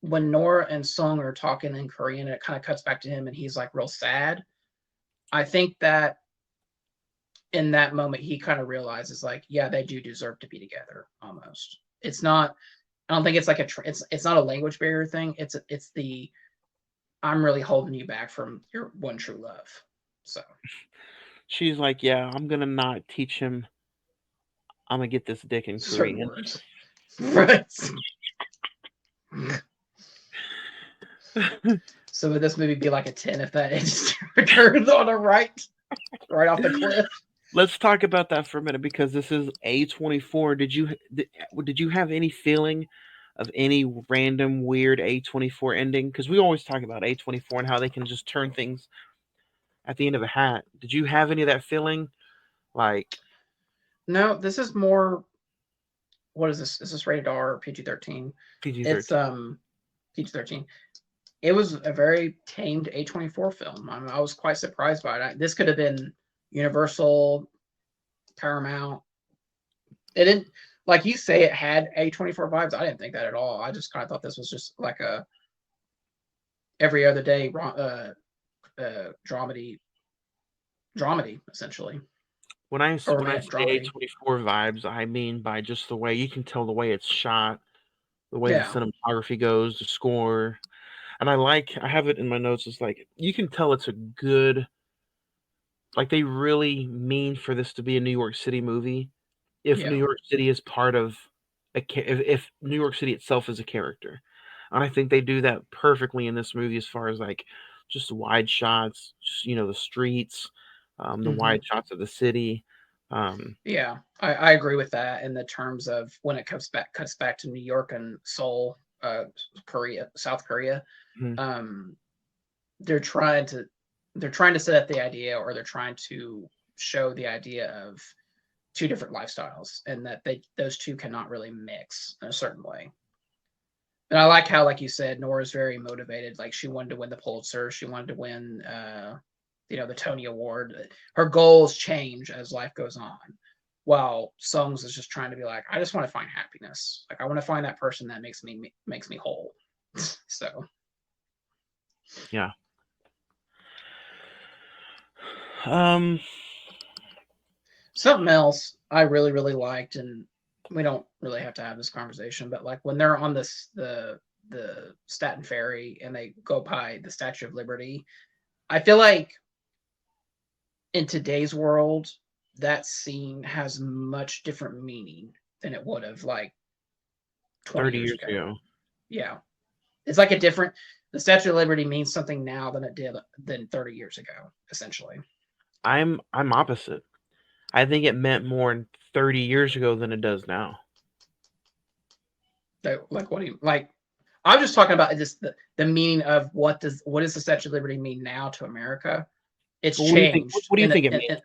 Nora and Sung are talking in Korean, it kind of cuts back to him, and he's like real sad. I think that in that moment he kind of realizes like, yeah, they do deserve to be together. Almost. It's not. I don't think it's like it's not a language barrier thing. It's the I'm really holding you back from your one true love. So She's like, yeah, I'm gonna not teach him. I'm gonna get this dick in certain Korean. words, right? So would this movie be like a 10 if that just turned on a right off the cliff? Let's talk about that for a minute because this is A24. Did you have any feeling of any random weird A24 ending? Because we always talk about A24 and how they can just turn things at the end of a hat. Did you have any of that feeling? Like, No, this is more. What is this? Is this rated R or PG-13? PG-13? It's PG-13. It was a very tamed A24 film. I was quite surprised by it. This could have been Universal, Paramount. It didn't, like you say, it had A24 vibes. I didn't think that at all. I just kind of thought this was just like a every other day dramedy essentially. When I say Dramedy. A24 vibes, I mean by just the way you can tell the way it's shot, the way the cinematography goes, the score. And I have it in my notes. It's like you can tell it's a good, like they really mean for this to be a New York City movie. If New Yeah. York City is part of if New York City itself is a character, and I think they do that perfectly in this movie as far as like just wide shots, just the streets, the Hmm. wide shots of the city. Um, Yeah, I agree with that in the terms of when it cuts back to New York and Seoul, South Korea. mhm. Um, they're trying to set up the idea, or they're trying to show the idea of two different lifestyles, and that those two cannot really mix in a certain way. And I like how, like you said, Nora's very motivated. Like she wanted to win the Pulitzer, she wanted to win, the Tony Award. Her goals change as life goes on, while Songs is just trying to be like, I just want to find happiness. Like I want to find that person that makes me whole. So Yeah. Um, something else I really really liked, and we don't really have to have this conversation, but like when they're on the Staten Ferry and they go by the Statue of Liberty, I feel like in today's world, that scene has much different meaning than it would have like 20 30 years years ago. ago. Yeah. It's like the Statue of Liberty means something now than it did than 30 years ago, essentially. I'm opposite. I think it meant more 30 years ago than it does now. So, like, what do you like? I'm just talking about just the meaning of what does the Statue of Liberty mean now to America? It's But what do you think? changed. What do you think it means?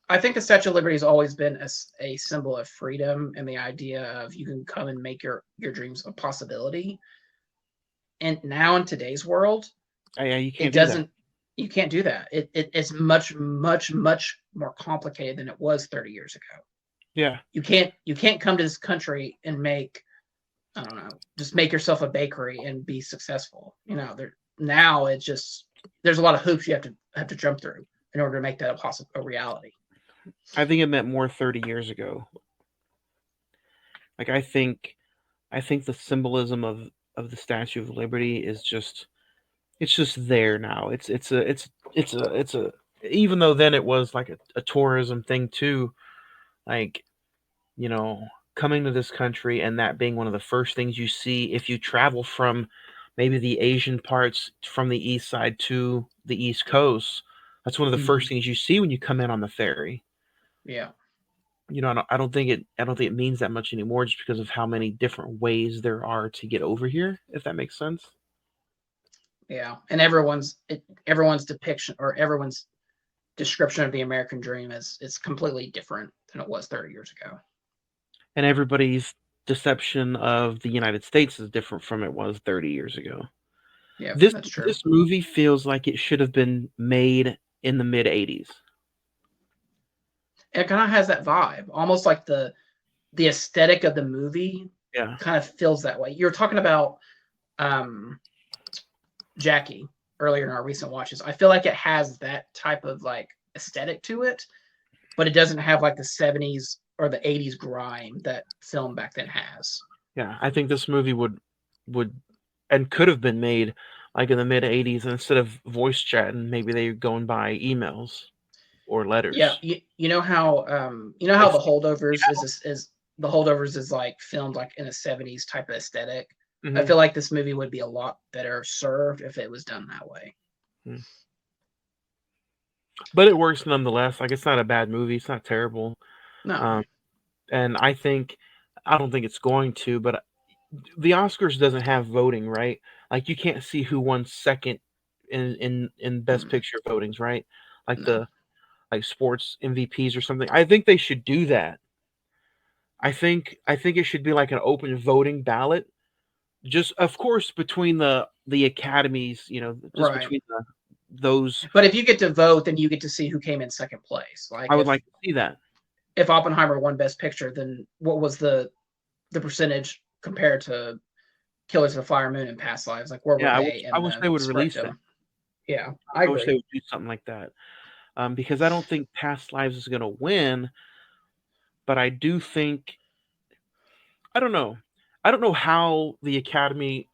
I think the Statue of Liberty has always been a symbol of freedom, and the idea of you can come and make your dreams a possibility. And now in today's world, Yeah, you it can't do that. doesn't. You can't do that. It's much more complicated than it was 30 years ago. Yeah. You can't come to this country and make, I don't know, just make yourself a bakery and be successful. Now it's just there's a lot of hoops you have to jump through in order to make that a reality. I think it meant more 30 years ago. Like I think the symbolism of the Statue of Liberty is just it's just there now. It's a even though then it was like a tourism thing too, like, you know, coming to this country and that being one of the first things you see if you travel from maybe the Asian parts from the east side to the East Coast. That's one of the first things you see when you come in on the ferry. Yeah. I don't think it means that much anymore just because of how many different ways there are to get over here, if that makes sense. Yeah. And everyone's depiction or everyone's description of the American dream is completely different than it was 30 years ago. And everybody's deception of the United States is different from it was 30 years ago. Yeah, This that's true. this movie feels like it should have been made in the mid 80s. It kind of has that vibe, almost like the aesthetic of the movie Yeah. kind of feels that way. You were talking about Jackie earlier in our recent watches. I feel like it has that type of like aesthetic to it, but it doesn't have like the 70s or the 80s grime that film back then has. Yeah, I think this movie would and could have been made like in the mid 80s, and instead of voice chatting, maybe they're going by emails or letters. Yeah, you know how Like, the Holdovers is the Holdovers is like filmed like in a 70s type of aesthetic. mhm. I feel like this movie would be a lot better served if it was done that way. But it works nonetheless. Like, it's not a bad movie. It's not terrible. No. And I don't think it's going to, but the Oscars doesn't have voting, right? Like, you can't see who won second in Best Picture votings, right? Like No. like sports MVPs or something. I think they should do that. I think it should be like an open voting ballot. Just of course between the academies, just Right. between those. But if you get to vote, then you get to see who came in second place. Like I would like to see that. if Oppenheimer won Best Picture, then what was the percentage compared to Killers of the Flower Moon and Past Lives? Like where were Yeah, they? I wish they would release that. Spectrum? Yeah, I wish they would do something like that. Because I don't think Past Lives is going to win, but I do think I don't know. I don't know how the Academy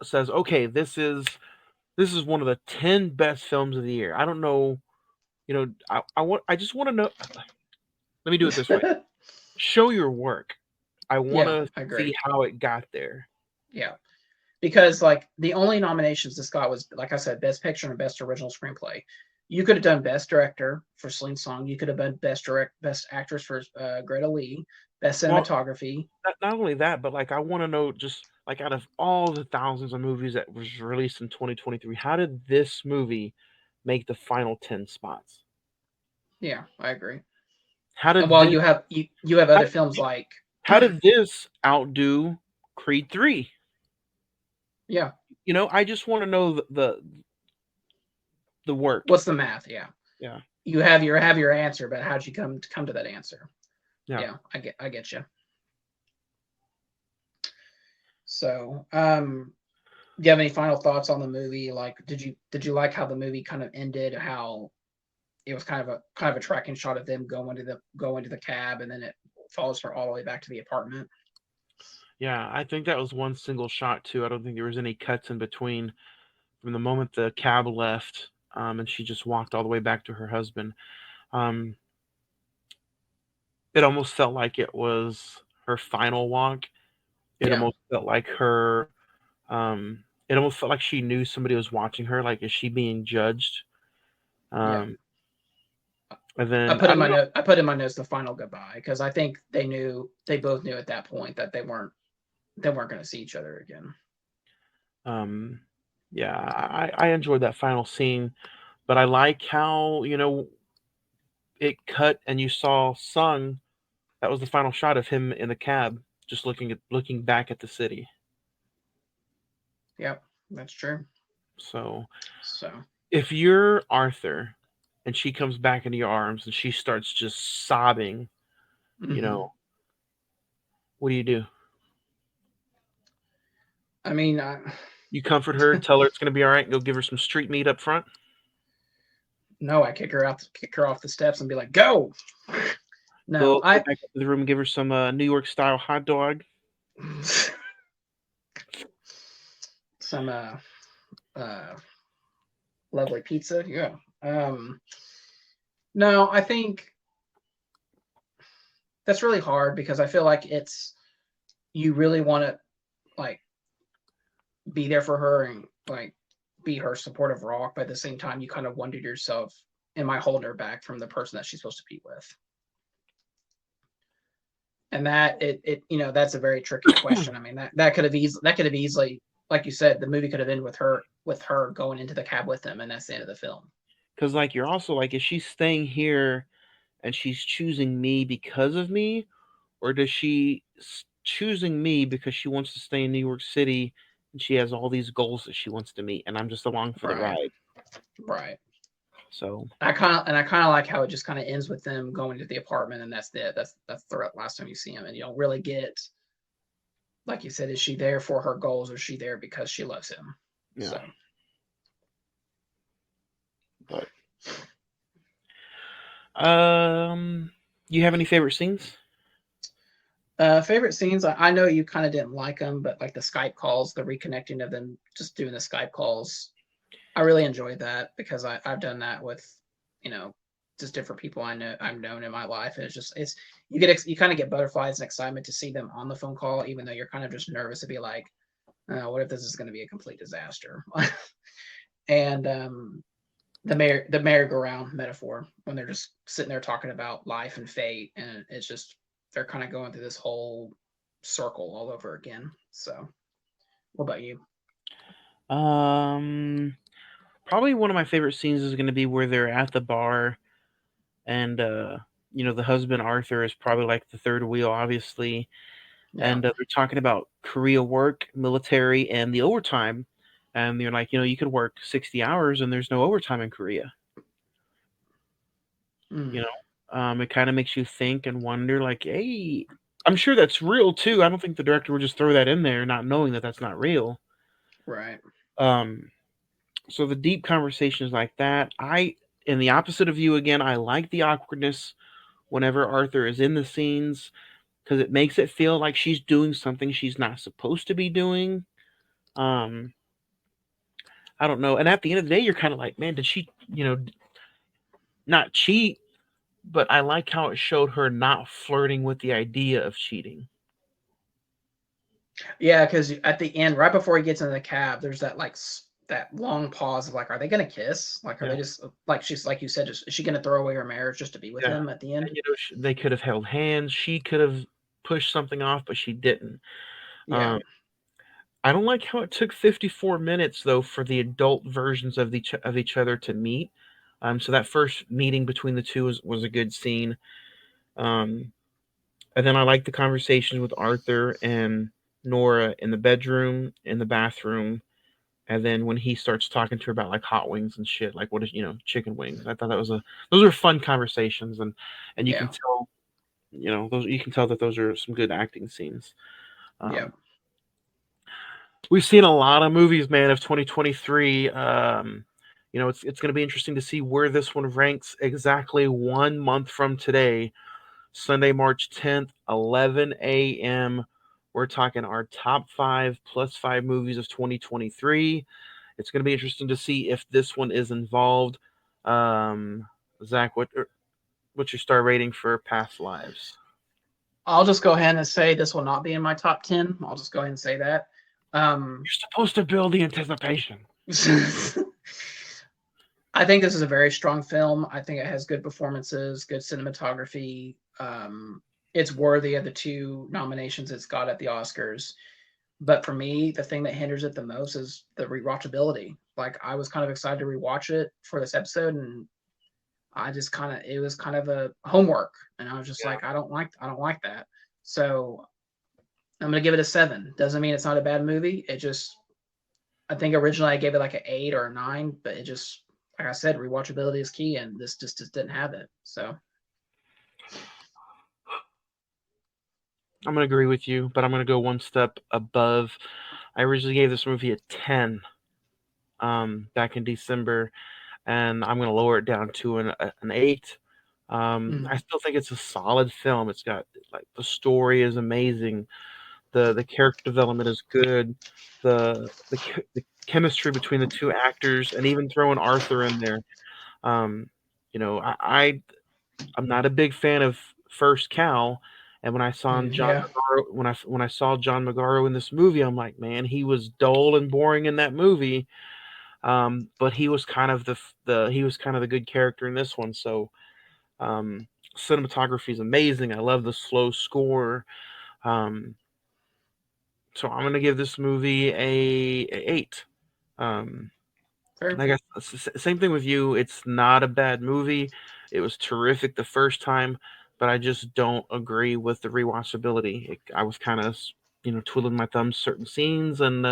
says, okay, this is one of the 10 best films of the year. I don't know. I just want to know. Let me do it this way. Show your work. I want Yeah, to I see agree. how it got there. Yeah, because like the only nominations this got was, like I said, Best Picture and Best Original Screenplay. You could have done Best Director for Celine Song. You could have done Best Actress for Greta Lee. Best Well, Cinematography. not only that, but like I want to know just like out of all the thousands of movies that was released in 2023, how did this movie make the final 10 spots? Yeah, I agree. How And did while this you have how other did, films like how did this outdo Creed 3? yeah, I just want to know the work. what's the math? Yeah, Yeah. you have your answer, but how'd you come to that answer? Yeah. Yeah, I get you. So, do you have any final thoughts on the movie? Like, did you like how the movie kind of ended? How it was kind of a tracking shot of them going to the cab, and then it follows her all the way back to the apartment. Yeah, I think that was one single shot too. I don't think there was any cuts in between from the moment the cab left, and she just walked all the way back to her husband. Um, it almost felt like it was her final walk. It Yeah, almost felt like her. It almost felt like she knew somebody was watching her. Like, is she being judged? yeah. Um, and then I don't know. I put in my notes the final goodbye because I think they both knew at that point that they weren't going to see each other again. Um, yeah, I enjoyed that final scene, but I like how it cut and you saw Sung. That was the final shot of him in the cab, just looking back at the city. Yep, that's true. So So, if you're Arthur and she comes back into your arms and she starts just sobbing, you hmm know, what do you do? I mean, You comfort her, tell her it's going to be all right, and go give her some street meat up front. no, I kick her off the steps and be like, "Go!" No, Go back up to the room and give her some New York style hot dog. some uh, lovely pizza. Yeah. No, I think that's really hard because I feel like you really want to like be there for her and like be her supportive rock, but at the same time, you kind of wonder to yourself, am I holding her back from the person that she's supposed to be with? And that's a very tricky question. I mean, that could have easily, like you said, the movie could have ended with her going into the cab with him, and that's the end of the film. Because like you're also like, is she staying here and she's choosing me because of me, or does she choosing me because she wants to stay in New York City and she has all these goals that she wants to meet, and I'm just along for the Right. ride. Right. So I kind of like how it just kind of ends with them going to the apartment, and that's it. That's the last time you see him, and you don't really get, like you said, is she there for her goals, or is she there because she loves him? yeah, So, but um, you have any favorite scenes? favorite scenes. I know you kind of didn't like them, but like the Skype calls, the reconnecting of them, just doing the Skype calls, I really enjoyed that because I've done that with, you know, just different people I've known in my life, and it's you kind of get butterflies and excitement to see them on the phone call, even though you're kind of just nervous to be like, what if this is going to be a complete disaster? And the merry-go-round metaphor when they're just sitting there talking about life and fate, and it's just they're kind of going through this whole circle all over again. So, what about you? Um, Probably one of my favorite scenes is going to be where they're at the bar and the husband Arthur is probably like the third wheel, obviously, Yeah. and they're talking about Korea work, military, and the overtime, and they're like, you could work 60 hours and there's no overtime in Korea. Mm, It kind of makes you think and wonder, like, hey, I'm sure that's real too. I don't think the director would just throw that in there, not knowing that that's not real. right. Um, so the deep conversations like that, in the opposite of you again, I like the awkwardness whenever Arthur is in the scenes. because it makes it feel like she's doing something she's not supposed to be doing. Um, I don't know. And at the end of the day, you're kind of like, man, did she, not cheat? But I like how it showed her not flirting with the idea of cheating. Yeah, because at the end, right before he gets in the cab, there's that that long pause of like, are they gonna kiss? Like, are Yeah. they just like she's like you said, just is she gonna throw away her marriage just to be with Yeah. him at the end? And, they could have held hands. She could have pushed something off, but she didn't. Yeah, Um, I don't like how it took 54 minutes though for the adult versions of each other to meet. So that first meeting between the two was a good scene. Um, and then I like the conversations with Arthur and Nora in the bedroom, in the bathroom, and then when he starts talking to her about like hot wings and shit, like what is chicken wings. I thought those are fun conversations, and you can yeah, tell those you can tell that those are some good acting scenes. yeah. Um, we've seen a lot of movies, man, of 2023. It's going to be interesting to see where this one ranks exactly 1 month from today, Sunday, March 10th, 11 a.m. We're talking our top 5 plus 5 movies of 2023. It's going to be interesting to see if this one is involved. Zach, what's your star rating for Past Lives? I'll just go ahead and say this will not be in my top 10. I'll just go ahead and say that. You're supposed to build the anticipation. I think this is a very strong film. I think it has good performances, good cinematography. It's worthy of the 2 nominations it's got at the Oscars. But for me, the thing that hinders it the most is the rewatchability. Like, I was kind of excited to rewatch it for this episode, and it was kind of a homework, and I was just like, I don't like that. So I'm gonna give it a 7. Doesn't mean it's not a bad movie. I think originally I gave it like an 8 or a 9, but it just, like I said, rewatchability is key, and this just didn't have it. So I'm going to agree with you, but I'm going to go one step above. I originally gave this movie a 10 back in December, and I'm going to lower it down to an 8. I still think it's a solid film. It's got, like, the story is amazing. The character development is good. The chemistry between the 2 actors, and even throwing Arthur in there. Um, I'm not a big fan of First Cow, and when I saw yeah, When I saw John Magaro in this movie, I'm like, man, he was dull and boring in that movie. But he was kind of the good character in this one. So, um, cinematography is amazing. I love the slow score. Um, so I'm gonna give this movie a 8. Um, fair. I guess same thing with you. It's not a bad movie. It was terrific the first time, but I just don't agree with the rewatchability. I was kind of, twiddling my thumbs certain scenes, and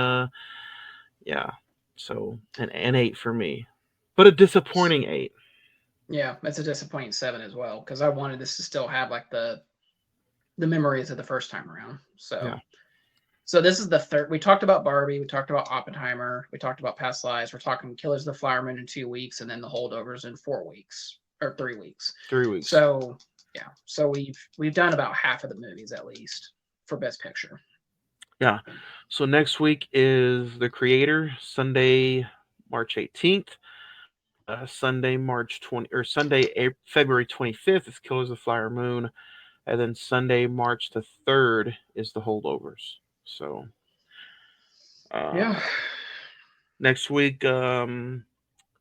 yeah. So an 8 for me, but a disappointing 8. Yeah, it's a disappointing 7 as well, because I wanted this to still have like the memories of the first time around. Yeah, So this is the third. We talked about Barbie. We talked about Oppenheimer. We talked about Past Lives. We're talking Killers of the Flower Moon in 2 weeks, and then The Holdovers in 4 weeks or 3 weeks. 3 weeks. So yeah, so we've done about half of the movies at least for Best Picture. Yeah. So next week is The Creator, Sunday, March 18th. Sunday, February 25th is Killers of the Flower Moon. And then Sunday, March the 3rd is The Holdovers. So, Yeah. next week, you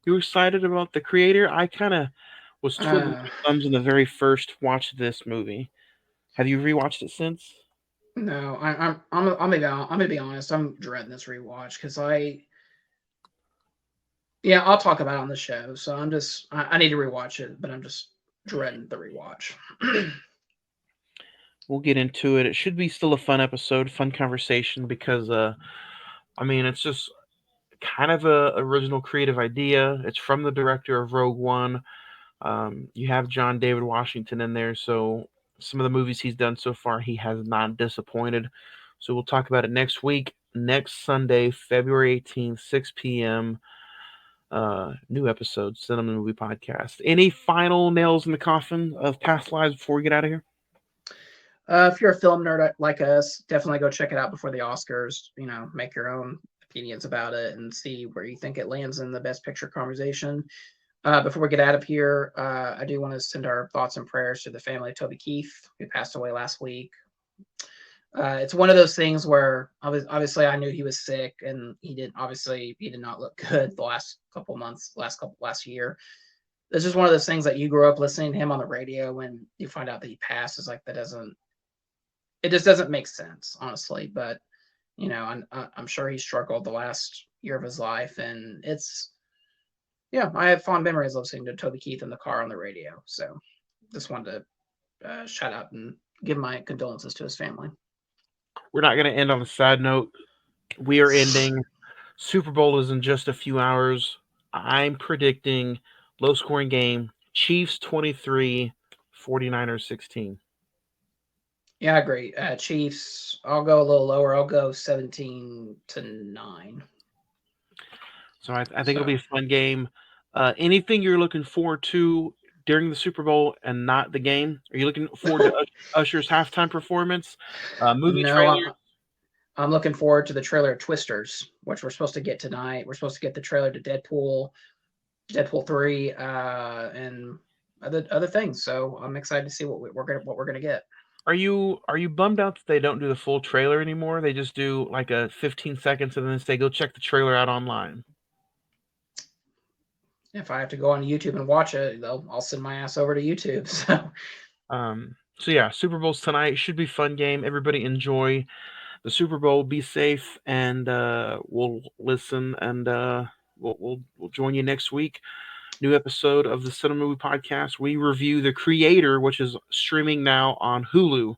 excited about The Creator? I kind of was twiddling my thumbs in the very first watch of this movie. Have you rewatched it since? No, I'm gonna be honest. I'm dreading this rewatch because I'll talk about it on the show. So I need to rewatch it, but I'm just dreading the rewatch. We'll get into it. It should be still a fun episode, fun conversation, because it's just kind of a original creative idea. It's from the director of Rogue One. You have John David Washington in there, so some of the movies he's done so far, he has not disappointed. So we'll talk about it next week, next Sunday, February 18th, 6 p.m. New episode, Cine-men Movie Podcast. Any final nails in the coffin of Past Lives before we get out of here? If you're a film nerd like us, definitely go check it out before the Oscars. Make your own opinions about it and see where you think it lands in the Best Picture conversation. Before we get out of here, I do want to send our thoughts and prayers to the family of Toby Keith, who passed away last week. It's one of those things where obviously I knew he was sick, and he did not look good the last couple months, last year. It's just one of those things that you grew up listening to him on the radio, when you find out that he passed, is like, it just doesn't make sense, honestly. But I'm sure he struggled the last year of his life, and I have fond memories of listening to Toby Keith in the car on the radio. So just wanted to shout out and give my condolences to his family. We're not going to end on a sad note. We are ending. Super Bowl is in just a few hours. I'm predicting low scoring game. Chiefs 23, 49ers 16. Yeah, I agree. Chiefs, I'll go a little lower. I'll go 17-9. So I think it'll be a fun game. Anything you're looking forward to during the Super Bowl and not the game? Are you looking forward to Usher's halftime performance? Movie trailer? I'm looking forward to the trailer of Twisters, which we're supposed to get tonight. We're supposed to get the trailer to Deadpool 3, and other things. So I'm excited to see what we're gonna get. Are you bummed out that they don't do the full trailer anymore? They just do like a 15 seconds and then say, go check the trailer out online. If I have to go on YouTube and watch it, I'll send my ass over to YouTube. So yeah, Super Bowl's tonight. Should be a fun game. Everybody enjoy the Super Bowl. Be safe, and we'll listen, and we'll join you next week. New episode of the Cinema Movie Podcast. We review The Creator, which is streaming now on Hulu.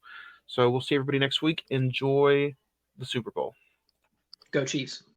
So we'll see everybody next week. Enjoy the Super Bowl. Go Chiefs.